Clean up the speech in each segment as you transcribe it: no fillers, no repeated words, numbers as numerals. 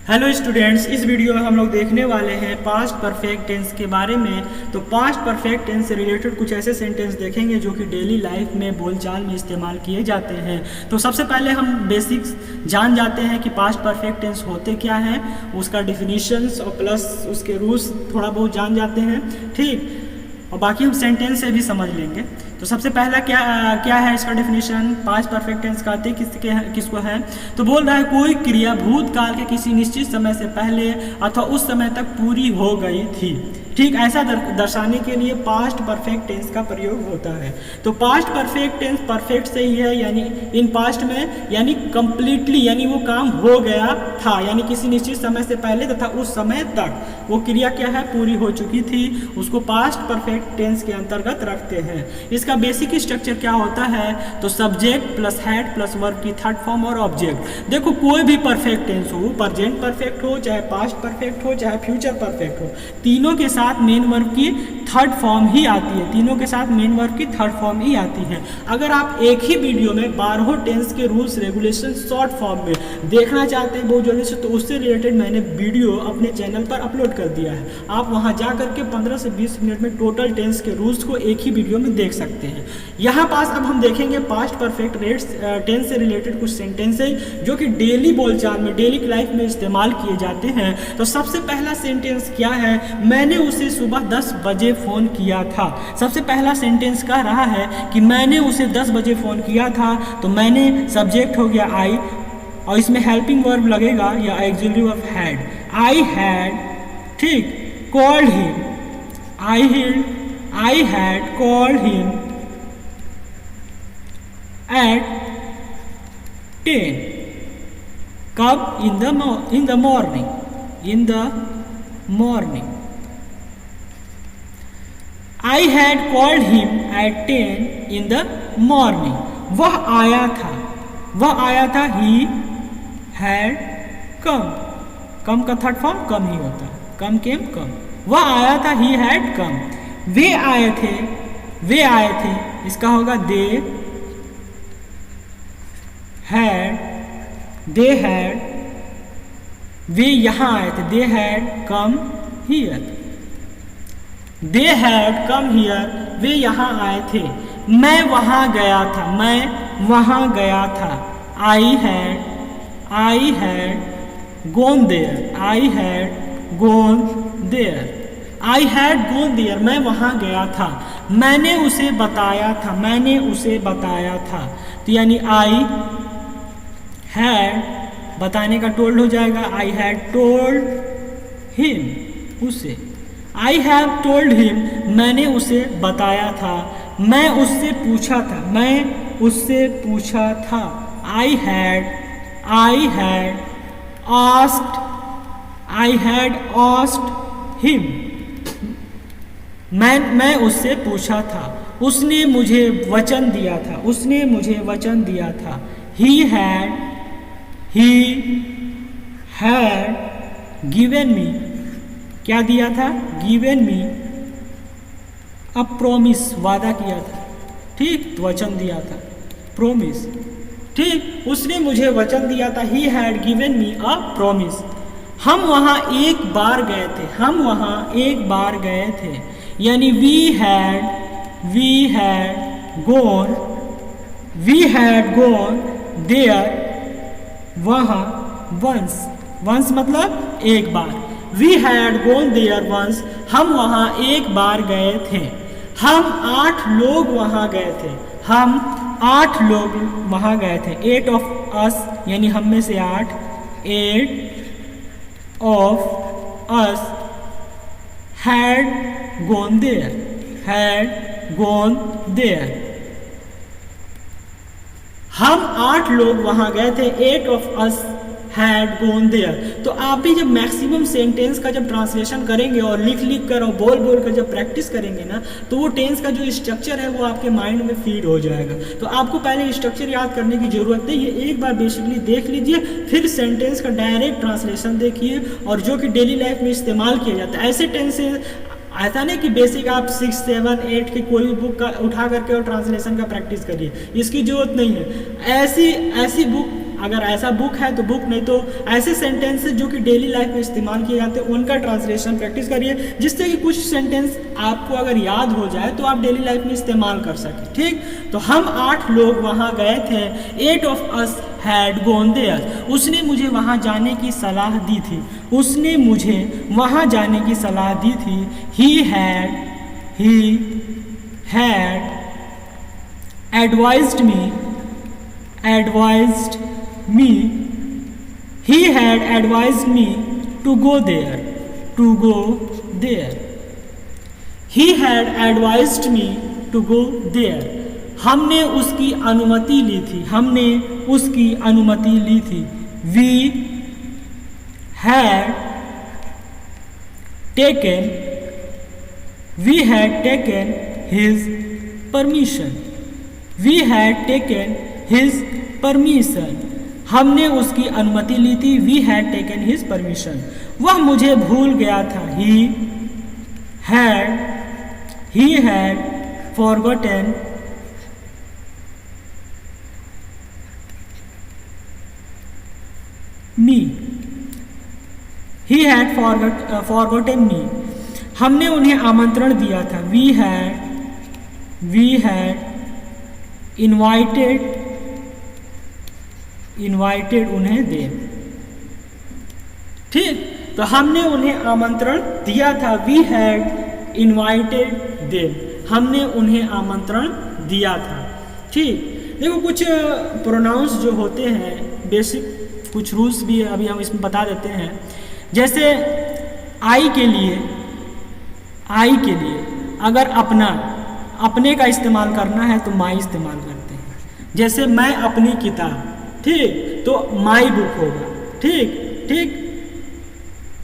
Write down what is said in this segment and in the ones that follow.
Hello students, इस video में हम लोग देखने वाले हैं पास्ट परफेक्ट टेंस के बारे में। तो पास्ट परफेक्ट टेंस से रिलेटेड कुछ ऐसे सेंटेंस देखेंगे जो कि डेली लाइफ में बोलचाल में इस्तेमाल किए जाते हैं। तो सबसे पहले हम बेसिक्स जान जाते हैं कि पास्ट परफेक्ट टेंस होते क्या हैं, उसका डिफिनीशंस और प्लस उसके रूल्स थोड़ा बहुत जान जाते हैं, ठीक। और बाकी हम सेंटेंस से भी समझ लेंगे। तो सबसे पहला क्या है इसका डेफिनेशन, पास्ट परफेक्ट टेंस कहते किसको है। तो बोल रहा है कोई क्रिया भूतकाल के किसी निश्चित समय से पहले अथवा उस समय तक पूरी हो गई थी, ठीक। ऐसा दर्शाने के लिए पास्ट परफेक्ट टेंस का प्रयोग होता है। तो पास्ट परफेक्ट टेंस परफेक्ट से ही है, यानी इन पास्ट में, यानी कंप्लीटली, यानी वो काम हो गया था, यानी किसी निश्चित समय से पहले तथा उस समय तक वो क्रिया क्या है, पूरी हो चुकी थी, उसको पास्ट परफेक्ट टेंस के अंतर्गत रखते हैं। इसका बेसिक स्ट्रक्चर क्या होता है, तो subject plus head plus verb की थर्ड फॉर्म और ऑब्जेक्ट। देखो कोई भी परफेक्ट टेंस हो, प्रेजेंट परफेक्ट हो, चाहे पास्ट परफेक्ट हो, चाहे फ्यूचर परफेक्ट हो, तीनों के साथ मेन वर्ब की थर्ड फॉर्म ही आती है, तीनों के साथ मेन वर्ब की थर्ड फॉर्म ही आती है। अगर आप एक ही वीडियो में 12 टेंस के रूल्स रेगुलेशन शॉर्ट फॉर्म में देखना चाहते हैं बहुत जल्दी से, तो उससे रिलेटेड मैंने वीडियो अपने चैनल पर अपलोड कर दिया है। आप वहां जा करके 15 से 20 मिनट में टोटल टेंस के रूल्स को एक ही वीडियो में देख सकते हैं। यहाँ पास अब हम देखेंगे पास्ट परफेक्ट टेंस से रिलेटेड कुछ सेंटेंसेज जो कि डेली बोलचाल में, डेली लाइफ में इस्तेमाल किए जाते हैं। तो सबसे पहला सेंटेंस क्या है, मैंने उसे सुबह 10 बजे फ़ोन किया था। सबसे पहला सेंटेंस कह रहा है कि मैंने उसे 10 बजे फ़ोन किया था। तो मैंने सब्जेक्ट हो गया आई, और इसमें हेल्पिंग वर्ब लगेगा या auxiliary verb had. I had, ठीक, called him, I had called him at 10. कब, in the morning. I had called him at 10 in the morning. वह आया था, he had come. कम का थर्ड फॉर्म कम ही होता है, कम केम कम। वह आया था, he had come. वे आए थे, इसका होगा they had, वे यहाँ आए थे, they had come here. They had come here, वे यहाँ आए थे। मैं वहाँ गया था, I had gone there, मैं वहाँ गया था। मैंने उसे बताया था, तो यानी आई हैड, बताने का टोल्ड हो जाएगा, आई हैड टोल्ड हिम, उसे। आई हैव टोल्ड हिम, मैंने उसे बताया था। मैं उससे पूछा था, आई हैड आस्क्ड हिम, मैं उससे पूछा था। उसने मुझे वचन दिया था, he had given me, क्या दिया था, given me a promise, वादा किया था, ठीक, वचन दिया था, promise, ठीक, उसने मुझे वचन दिया था, he had given me a promise। हम वहाँ एक बार गए थे, यानी we had gone there, वहाँ, once मतलब एक बार। We had gone there once, हम वहाँ एक बार गए थे। हम 8 लोग वहाँ गए थे, 8 of us, यानी हम में से 8, 8 of us had gone there, हम 8 लोग वहां गए थे, 8 of us had gone there। तो आप भी जब मैक्सिमम सेंटेंस का जब ट्रांसलेशन करेंगे और लिख कर और बोल कर जब प्रैक्टिस करेंगे ना, तो वो टेंस का जो स्ट्रक्चर है वो आपके माइंड में फीड हो जाएगा। तो आपको पहले स्ट्रक्चर याद करने की जरूरत नहीं है, एक बार बेसिकली देख लीजिए, फिर सेंटेंस का डायरेक्ट ट्रांसलेशन देखिए, और जो कि डेली लाइफ में इस्तेमाल किया जाता है। ऐसे टेंसेज ऐसा नहीं कि बेसिक आप 6, 7, 8 की कोई भी बुक का उठा करके और ट्रांसलेशन का प्रैक्टिस करिए, इसकी जरूरत नहीं है। ऐसी बुक अगर ऐसा बुक है तो बुक, नहीं तो ऐसे सेंटेंसेस जो कि डेली लाइफ में इस्तेमाल किए जाते हैं उनका ट्रांसलेशन प्रैक्टिस करिए, जिससे कि कुछ सेंटेंस आपको अगर याद हो जाए तो आप डेली लाइफ में इस्तेमाल कर सकें। ठीक, तो हम 8 लोग वहाँ गए थे। 8 of us had gone there। उसने मुझे वहाँ जाने की सलाह दी थी। उसने मुझे वहाँ जाने की सलाह दी थी। He had advised me। He had advised me to go there। He had advised me to go there। हमने उसकी अनुमति ली थी। We had taken his permission। हमने उसकी अनुमति ली थी। We had taken his permission। वह मुझे भूल गया था। He had forgotten me। हमने उन्हें आमंत्रण दिया था। We had invited उन्हें them। ठीक, तो हमने उन्हें आमंत्रण दिया था। We had invited them। हमने उन्हें आमंत्रण दिया था। ठीक, देखो कुछ प्रोनाउंस जो होते हैं, बेसिक कुछ रूल्स भी अभी हम इसमें बता देते हैं। जैसे आई के लिए अगर अपने का इस्तेमाल करना है तो माई इस्तेमाल करते हैं। जैसे मैं अपनी किताब, ठीक, तो माई बुक होगा। ठीक,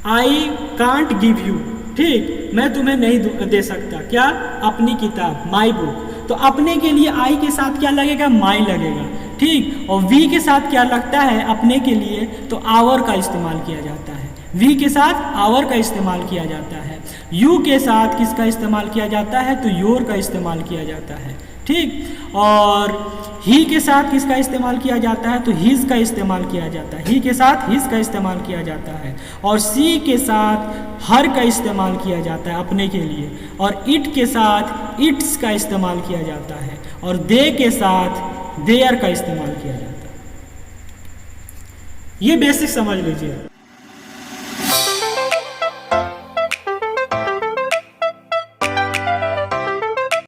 आई कांट गिव यू, ठीक, मैं तुम्हें नहीं दे सकता, क्या, अपनी किताब, माई बुक। तो अपने के लिए आई के साथ क्या लगेगा, माई लगेगा। ठीक, और वी के साथ क्या लगता है अपने के लिए, तो आवर का इस्तेमाल किया जाता है। वी के साथ आवर का इस्तेमाल किया जाता है। यू के साथ किसका इस्तेमाल किया जाता है, तो योर का इस्तेमाल किया जाता है। ठीक, और ही के साथ किसका इस्तेमाल किया जाता है, तो हिज का इस्तेमाल किया जाता है। ही के साथ हिज का इस्तेमाल किया जाता है। और सी के साथ हर का इस्तेमाल किया जाता है अपने के लिए। और इट के साथ इट्स का इस्तेमाल किया जाता है। और दे के साथ देयर का इस्तेमाल किया जाता है। ये बेसिक समझ लीजिए।